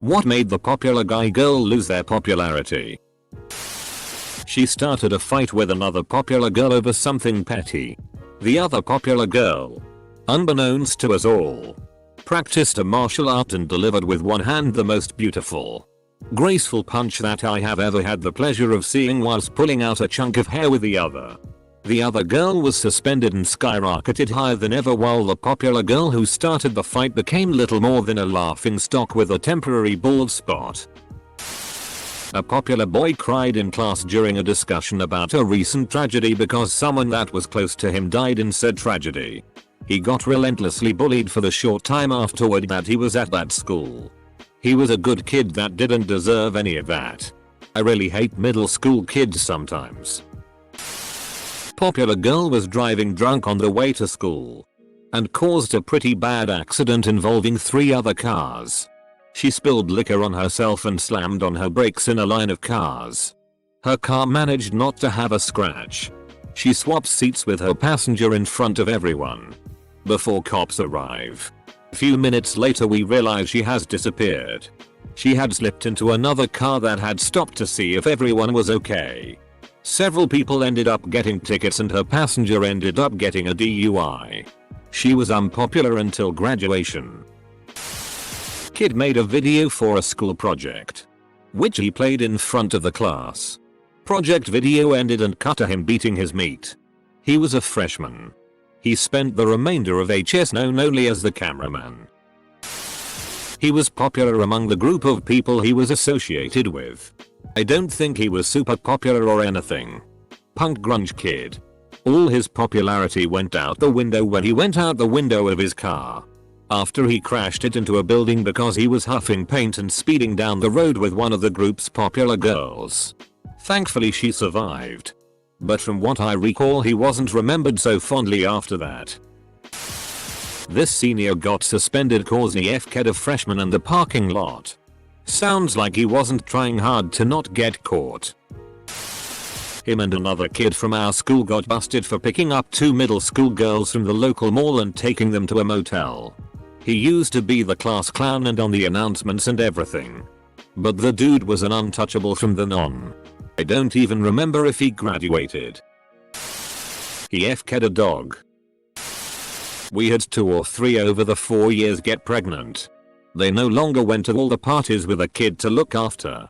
What made the popular guy girl lose their popularity? She started a fight with another popular girl over something petty. The other popular girl, unbeknownst to us all, practiced a martial art and delivered with one hand the most beautiful, graceful punch that I have ever had the pleasure of seeing whilst pulling out a chunk of hair with the other. The other girl was suspended and skyrocketed higher than ever, while the popular girl who started the fight became little more than a laughingstock with a temporary bald spot. A popular boy cried in class during a discussion about a recent tragedy because someone that was close to him died in said tragedy. He got relentlessly bullied for the short time afterward that he was at that school. He was a good kid that didn't deserve any of that. I really hate middle school kids sometimes. Popular girl was driving drunk on the way to school and caused a pretty bad accident involving 3 other cars. She spilled liquor on herself and slammed on her brakes in a line of cars. Her car managed not to have a scratch. She swapped seats with her passenger in front of everyone before cops arrive. A few minutes later we realize she has disappeared. She had slipped into another car that had stopped to see if everyone was okay. Several people ended up getting tickets and her passenger ended up getting a DUI. She was unpopular until graduation. Kid made a video for a school project, which he played in front of the class. Project video ended and cut to him beating his meat. He was a freshman. He spent the remainder of HS known only as the cameraman. He was popular among the group of people he was associated with. I don't think he was super popular or anything. Punk grunge kid. All his popularity went out the window when he went out the window of his car after he crashed it into a building because he was huffing paint and speeding down the road with one of the group's popular girls. Thankfully she survived. But from what I recall he wasn't remembered so fondly after that. This senior got suspended cause he FK'd a freshman in the parking lot. Sounds like he wasn't trying hard to not get caught. Him and another kid from our school got busted for picking up 2 middle school girls from the local mall and taking them to a motel. He used to be the class clown and on the announcements and everything. But the dude was an untouchable from then on. I don't even remember if he graduated. He FK'd a dog. We had 2 or 3 over the 4 years get pregnant. They no longer went to all the parties with a kid to look after.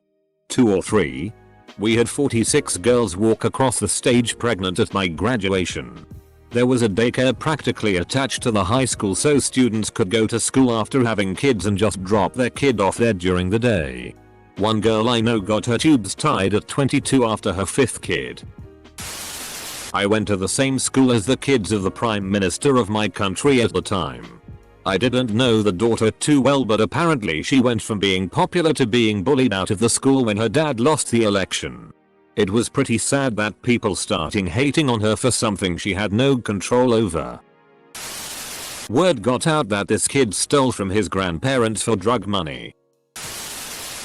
2 or 3? We had 46 girls walk across the stage pregnant at my graduation. There was a daycare practically attached to the high school so students could go to school after having kids and just drop their kid off there during the day. One girl I know got her tubes tied at 22 after her 5th kid. I went to the same school as the kids of the Prime Minister of my country at the time. I didn't know the daughter too well, but apparently she went from being popular to being bullied out of the school when her dad lost the election. It was pretty sad that people starting hating on her for something she had no control over. Word got out that this kid stole from his grandparents for drug money.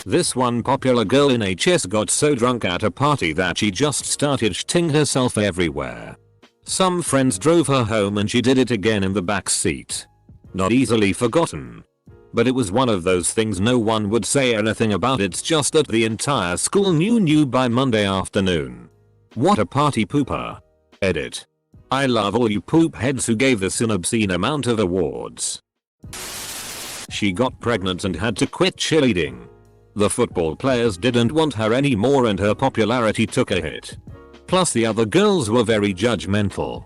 This one popular girl in HS got so drunk at a party that she just started shitting herself everywhere. Some friends drove her home and she did it again in the back seat. Not easily forgotten. But it was one of those things no one would say anything about, it's just that the entire school knew by Monday afternoon. What a party pooper. Edit. I love all you poop heads who gave this an obscene amount of awards. She got pregnant and had to quit cheerleading. The football players didn't want her anymore and her popularity took a hit. Plus the other girls were very judgmental.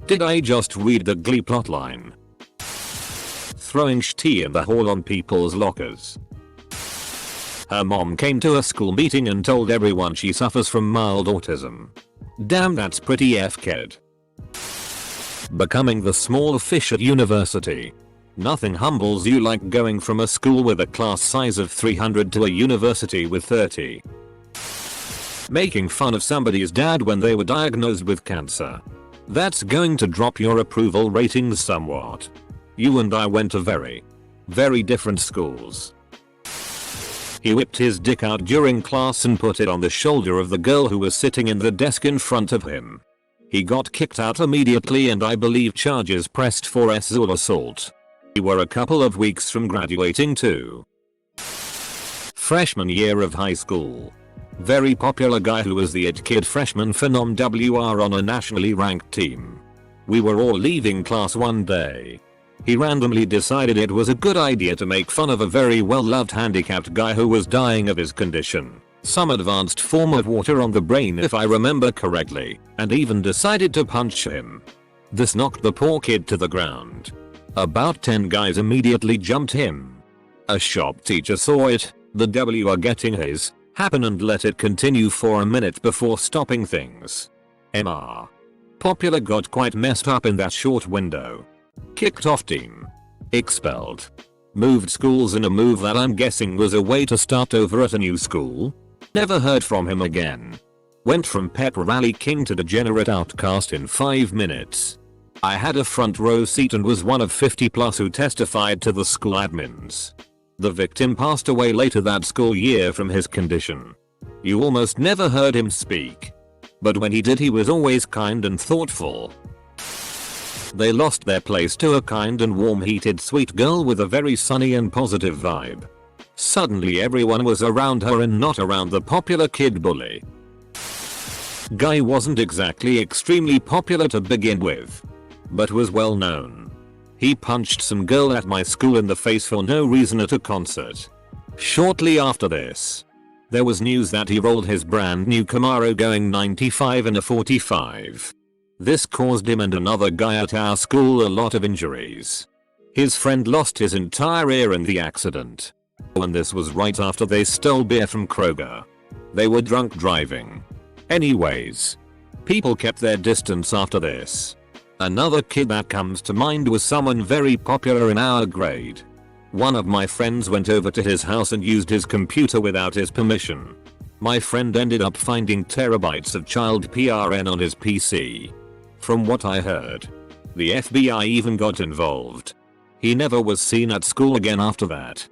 Did I just read the Glee plotline? Throwing shit in the hall on people's lockers. Her mom came to a school meeting and told everyone she suffers from mild autism. Damn, that's pretty FK'd. Becoming the small fish at university. Nothing humbles you like going from a school with a class size of 300 to a university with 30. Making fun of somebody's dad when they were diagnosed with cancer. That's going to drop your approval ratings somewhat. You and I went to very different schools. He whipped his dick out during class and put it on the shoulder of the girl who was sitting in the desk in front of him. He got kicked out immediately and I believe charges pressed for sexual assault. We were a couple of weeks from graduating too. freshman year of high school. Very popular guy who was the it kid freshman phenom WR on a nationally ranked team. We were all leaving class one day. He randomly decided it was a good idea to make fun of a very well-loved handicapped guy who was dying of his condition, some advanced form of water on the brain if I remember correctly, and even decided to punch him. This knocked the poor kid to the ground. About 10 guys immediately jumped him. A shop teacher saw it, the WR getting his, happen and let it continue for a minute before stopping things. MR. Popular got quite messed up in that short window. Kicked off team. Expelled. Moved schools in a move that I'm guessing was a way to start over at a new school. Never heard from him again. Went from pep rally king to degenerate outcast in 5 minutes. I had a front row seat and was one of 50 plus who testified to the school admins. The victim passed away later that school year from his condition. You almost never heard him speak. But when he did, he was always kind and thoughtful. They lost their place to a kind and warm-heated sweet girl with a very sunny and positive vibe. Suddenly everyone was around her and not around the popular kid bully. Guy wasn't exactly extremely popular to begin with, but was well known. He punched some girl at my school in the face for no reason at a concert. Shortly after this, there was news that he rolled his brand new Camaro going 95 in a 45. This caused him and another guy at our school a lot of injuries. His friend lost his entire ear in the accident. And this was right after they stole beer from Kroger. They were drunk driving. Anyways, people kept their distance after this. Another kid that comes to mind was someone very popular in our grade. One of my friends went over to his house and used his computer without his permission. My friend ended up finding terabytes of child PRN on his PC. From what I heard, the FBI even got involved. He never was seen at school again after that.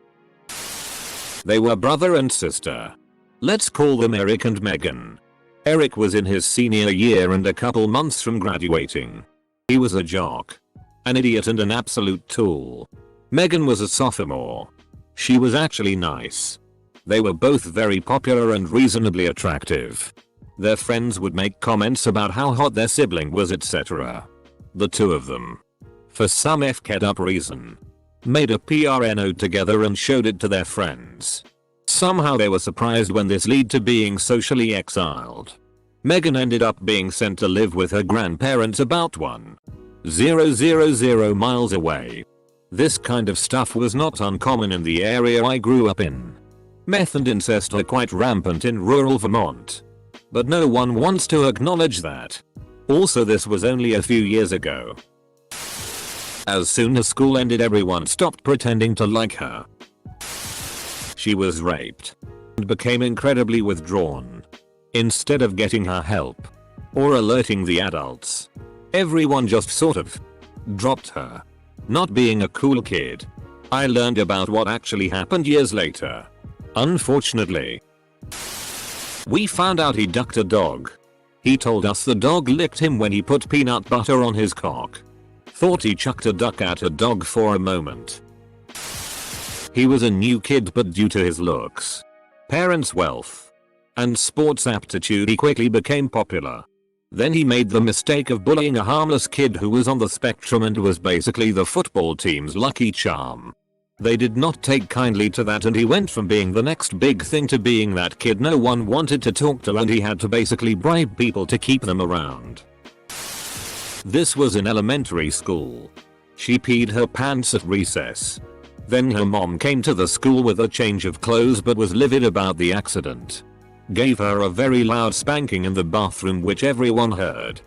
They were brother and sister. Let's call them Eric and Megan. Eric was in his senior year and a couple months from graduating. He was a jock, an idiot and an absolute tool. Megan was a sophomore. She was actually nice. They were both very popular and reasonably attractive. Their friends would make comments about how hot their sibling was, etc. The two of them, for some f-ked up reason, made a PRNO together and showed it to their friends. Somehow they were surprised when this led to being socially exiled. Megan ended up being sent to live with her grandparents about 1,000 miles away. This kind of stuff was not uncommon in the area I grew up in. Meth and incest are quite rampant in rural Vermont. But no one wants to acknowledge that. Also, this was only a few years ago. As soon as school ended, everyone stopped pretending to like her. She was raped and became incredibly withdrawn. Instead of getting her help or alerting the adults, everyone just sort of dropped her. Not being a cool kid. I learned about what actually happened years later. Unfortunately, we found out he ducked a dog. He told us the dog licked him when he put peanut butter on his cock. Thought he chucked a duck at a dog for a moment. He was a new kid, but due to his looks, parents' wealth, and sports aptitude, he quickly became popular. Then he made the mistake of bullying a harmless kid who was on the spectrum and was basically the football team's lucky charm. They did not take kindly to that, and he went from being the next big thing to being that kid no one wanted to talk to, and he had to basically bribe people to keep them around. This was in elementary school. She peed her pants at recess. Then her mom came to the school with a change of clothes but was livid about the accident. Gave her a very loud spanking in the bathroom which everyone heard.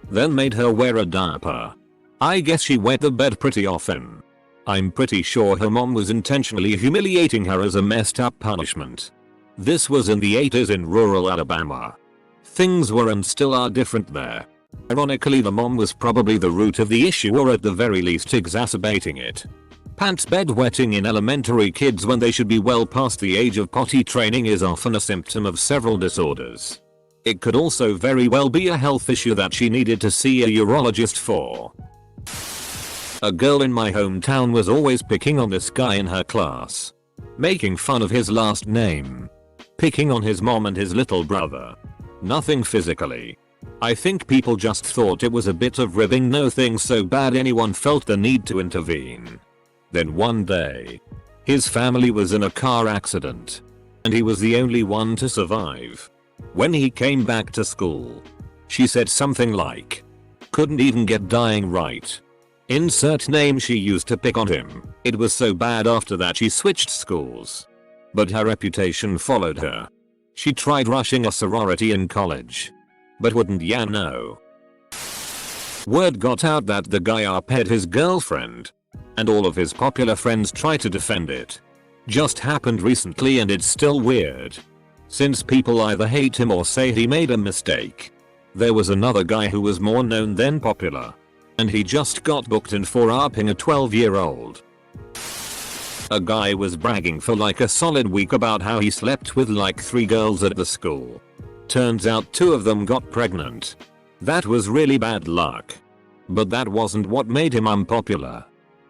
Then made her wear a diaper. I guess she wet the bed pretty often. I'm pretty sure her mom was intentionally humiliating her as a messed up punishment. This was in the 80s in rural Alabama. Things were and still are different there. Ironically, the mom was probably the root of the issue, or at the very least exacerbating it. Pants bedwetting in elementary kids when they should be well past the age of potty training is often a symptom of several disorders. It could also very well be a health issue that she needed to see a urologist for. A girl in my hometown was always picking on this guy in her class. making fun of his last name, picking on his mom and his little brother. Nothing physically. I think people just thought it was a bit of ribbing, nothing so bad anyone felt the need to intervene. Then one day, his family was in a car accident, and he was the only one to survive. When he came back to school, she said something like, "Couldn't even get dying right." Insert name she used to pick on him. It was so bad after that she switched schools. But her reputation followed her. She tried rushing a sorority in college. But wouldn't ya know? Word got out that the guy up-ed his girlfriend, and all of his popular friends tried to defend it. Just happened recently and it's still weird, since people either hate him or say he made a mistake. There was another guy who was more known than popular, and he just got booked in for upping a 12-year-old. A guy was bragging for like a solid week about how he slept with like 3 girls at the school. Turns out 2 of them got pregnant. That was really bad luck. But that wasn't what made him unpopular.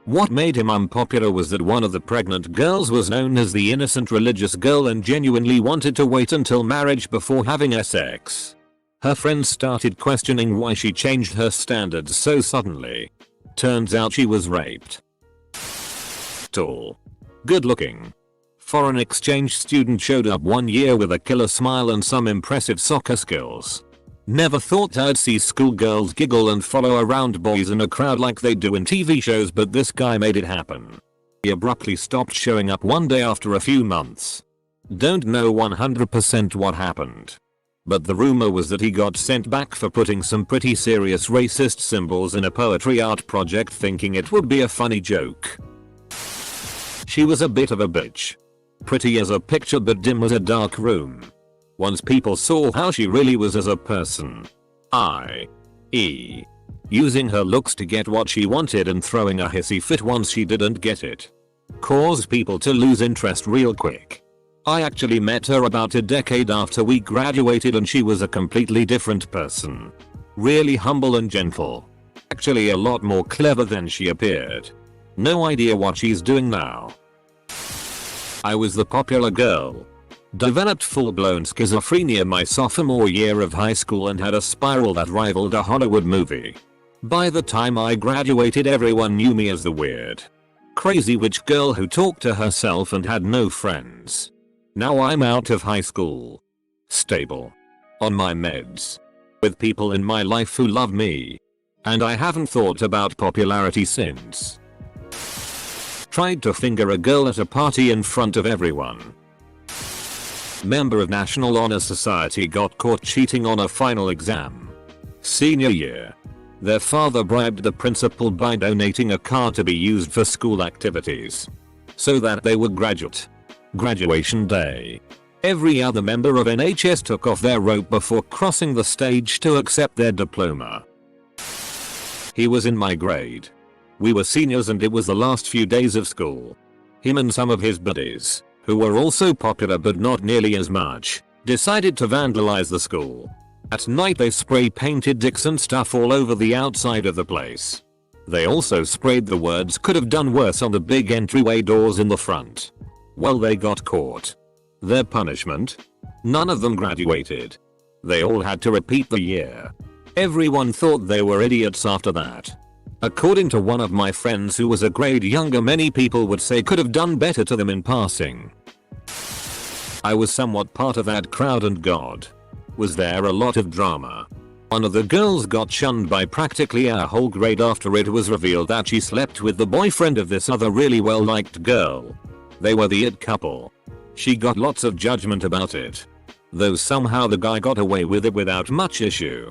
What made him unpopular was that one of the pregnant girls was known as the innocent religious girl and genuinely wanted to wait until marriage before having sex. Her friends started questioning why she changed her standards so suddenly. Turns out she was raped. Tall, good looking, foreign exchange student showed up one year with a killer smile and some impressive soccer skills. Never thought I'd see schoolgirls giggle and follow around boys in a crowd like they do in TV shows, but this guy made it happen. He abruptly stopped showing up one day after a few months. Don't know 100% what happened, but the rumor was that he got sent back for putting some pretty serious racist symbols in a poetry art project, thinking it would be a funny joke. She was a bit of a bitch. Pretty as a picture but dim as a dark room. Once people saw how she really was as a person, i.e., using her looks to get what she wanted and throwing a hissy fit once she didn't get it, caused people to lose interest real quick. I actually met her about a decade after we graduated and she was a completely different person. Really humble and gentle. Actually a lot more clever than she appeared. No idea what she's doing now. I was the popular girl. Developed full-blown schizophrenia my sophomore year of high school and had a spiral that rivaled a Hollywood movie. By the time I graduated, everyone knew me as the weird, crazy witch girl who talked to herself and had no friends. Now I'm out of high school, stable, on my meds, with people in my life who love me, and I haven't thought about popularity since. Tried to finger a girl at a party in front of everyone. Member of National Honor Society got caught cheating on a final exam. Senior year. Their father bribed the principal by donating a car to be used for school activities, so that they would graduate. Graduation day. Every other member of NHS took off their robe before crossing the stage to accept their diploma. He was in my grade. We were seniors and it was the last few days of school. Him and some of his buddies, who were also popular but not nearly as much, decided to vandalize the school. At night they spray painted dicks and stuff all over the outside of the place. They also sprayed the words "could have done worse" on the big entryway doors in the front. Well, they got caught. Their punishment? None of them graduated. They all had to repeat the year. Everyone thought they were idiots after that. According to one of my friends who was a grade younger, many people would say could have done better to them in passing. I was somewhat part of that crowd and God, was there a lot of drama. One of the girls got shunned by practically our whole grade after it was revealed that she slept with the boyfriend of this other really well liked girl. They were the it couple. She got lots of judgment about it, though somehow the guy got away with it without much issue.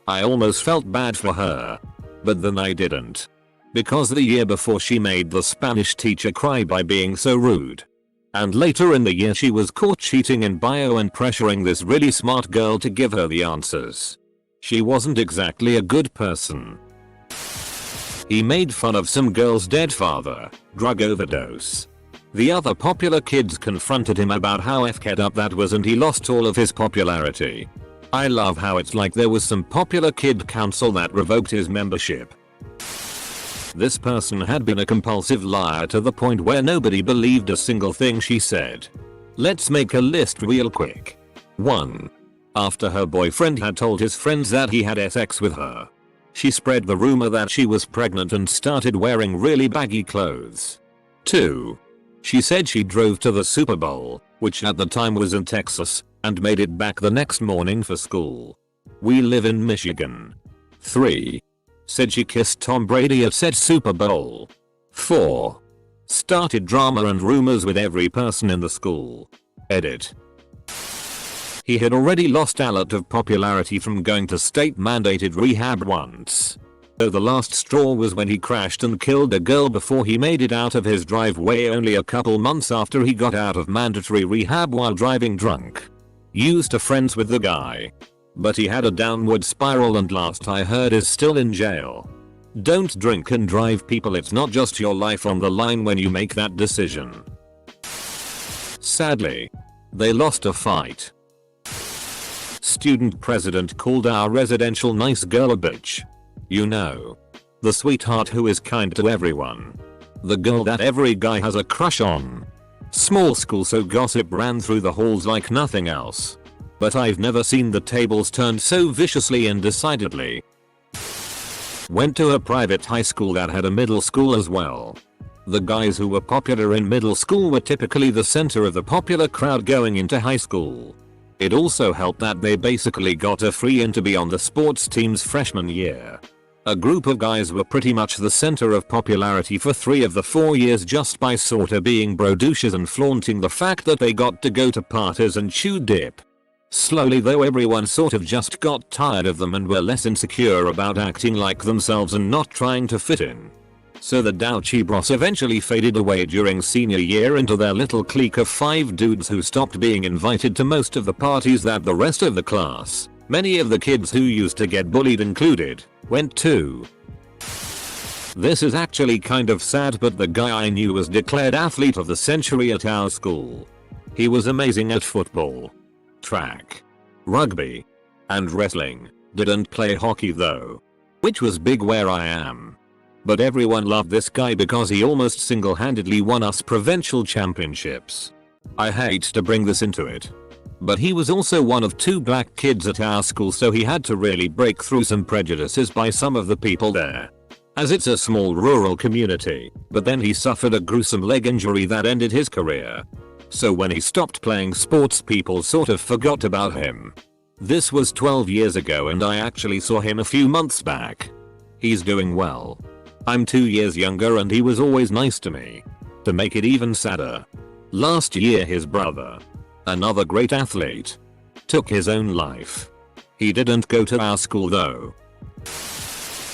I almost felt bad for her, but then I didn't, because the year before she made the Spanish teacher cry by being so rude. And later in the year she was caught cheating in bio and pressuring this really smart girl to give her the answers. She wasn't exactly a good person. He made fun of some girl's dead father, drug overdose. The other popular kids confronted him about how f***ed up that was and he lost all of his popularity. I love how it's like there was some popular kid council that revoked his membership. This person had been a compulsive liar to the point where nobody believed a single thing she said. Let's make a list real quick. 1. After her boyfriend had told his friends that he had sex with her, she spread the rumor that she was pregnant and started wearing really baggy clothes. 2. She said she drove to the Super Bowl, which at the time was in Texas, and made it back the next morning for school. We live in Michigan. 3. Said she kissed Tom Brady at said Super Bowl. 4. Started drama and rumors with every person in the school. Edit. He had already lost a lot of popularity from going to state-mandated rehab once. So the last straw was when he crashed and killed a girl before he made it out of his driveway only a couple months after he got out of mandatory rehab while driving drunk. Used to friends with the guy, but he had a downward spiral and last I heard is still in jail. Don't drink and drive, people. It's not just your life on the line when you make that decision. Sadly, they lost a fight. Student president called our residential nice girl a bitch. You know, the sweetheart who is kind to everyone. The girl that every guy has a crush on. Small school, so gossip ran through the halls like nothing else. But I've never seen the tables turned so viciously and decidedly. Went to a private high school that had a middle school as well. The guys who were popular in middle school were typically the center of the popular crowd going into high school. It also helped that they basically got a free in to be on the sports teams freshman year. A group of guys were pretty much the center of popularity for 3 of the 4 years just by sorta being bro douches and flaunting the fact that they got to go to parties and chew dip. Slowly though, everyone sort of just got tired of them and were less insecure about acting like themselves and not trying to fit in. So the douchey bros eventually faded away during senior year into their little clique of 5 dudes who stopped being invited to most of the parties that the rest of the class, many of the kids who used to get bullied included, went to. This is actually kind of sad, but the guy I knew was declared athlete of the century at our school. He was amazing at football, track, rugby, and wrestling. Didn't play hockey though, which was big where I am. But everyone loved this guy because he almost single-handedly won us provincial championships. I hate to bring this into it, but he was also one of 2 black kids at our school, so he had to really break through some prejudices by some of the people there, as it's a small rural community. But then he suffered a gruesome leg injury that ended his career. So when he stopped playing sports, people sort of forgot about him. This was 12 years ago and I actually saw him a few months back. He's doing well. I'm 2 years younger and he was always nice to me. To make it even sadder, last year his brother, another great athlete, took his own life. He didn't go to our school though.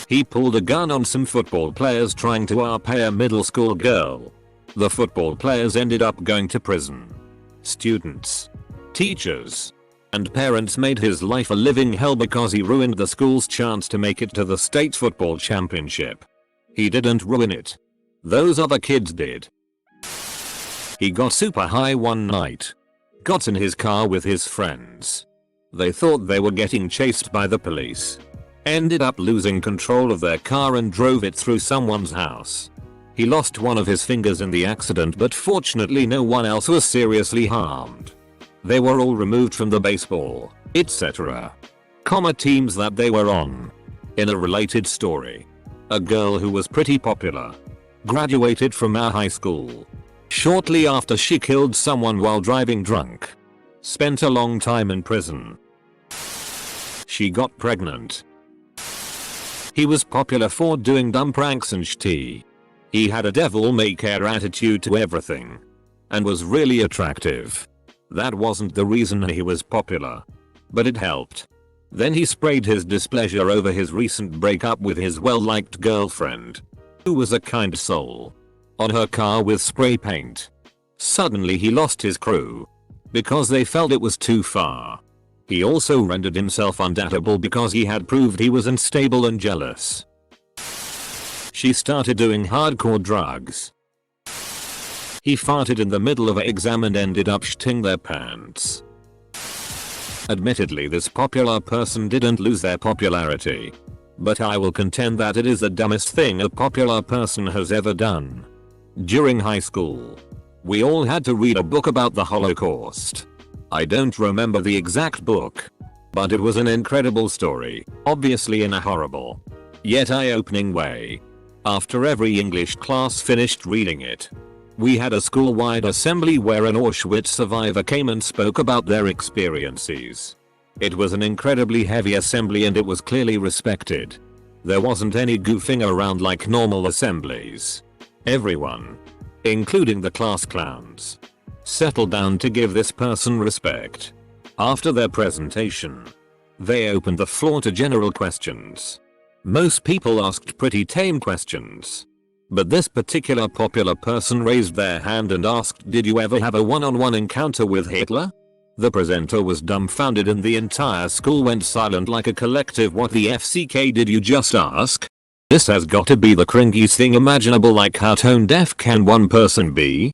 He pulled a gun on some football players trying to pay a middle school girl. The football players ended up going to prison. Students, teachers, and parents made his life a living hell because he ruined the school's chance to make it to the state football championship. He didn't ruin it. Those other kids did. He got super high one night. Got in his car with his friends. They thought they were getting chased by the police. Ended up losing control of their car and drove it through someone's house. He lost one of his fingers in the accident, but fortunately no one else was seriously harmed. They were all removed from the baseball, etc. teams that they were on. In a related story, a girl who was pretty popular graduated from our high school shortly after she killed someone while driving drunk. Spent a long time in prison. She got pregnant. He was popular for doing dumb pranks and shit. He had a devil-may-care attitude to everything and was really attractive. That wasn't the reason he was popular, but it helped. Then he sprayed his displeasure over his recent breakup with his well-liked girlfriend, who was a kind soul, on her car with spray paint. Suddenly he lost his crew because they felt it was too far. He also rendered himself undateable because he had proved he was unstable and jealous. She started doing hardcore drugs. He farted in the middle of an exam and ended up shitting their pants. Admittedly, this popular person didn't lose their popularity. But I will contend that it is the dumbest thing a popular person has ever done. During high school, we all had to read a book about the Holocaust. I don't remember the exact book, but it was an incredible story, obviously in a horrible, yet eye-opening way. After every English class finished reading it, we had a school-wide assembly where an Auschwitz survivor came and spoke about their experiences. It was an incredibly heavy assembly and it was clearly respected. There wasn't any goofing around like normal assemblies. Everyone, including the class clowns, settled down to give this person respect. After their presentation, they opened the floor to general questions. Most people asked pretty tame questions, but this particular popular person raised their hand and asked, "Did you ever have a one-on-one encounter with Hitler?" The presenter was dumbfounded and the entire school went silent like a collective "What the FCK did you just ask?" This has got to be the cringiest thing imaginable. Like, how tone deaf can one person be?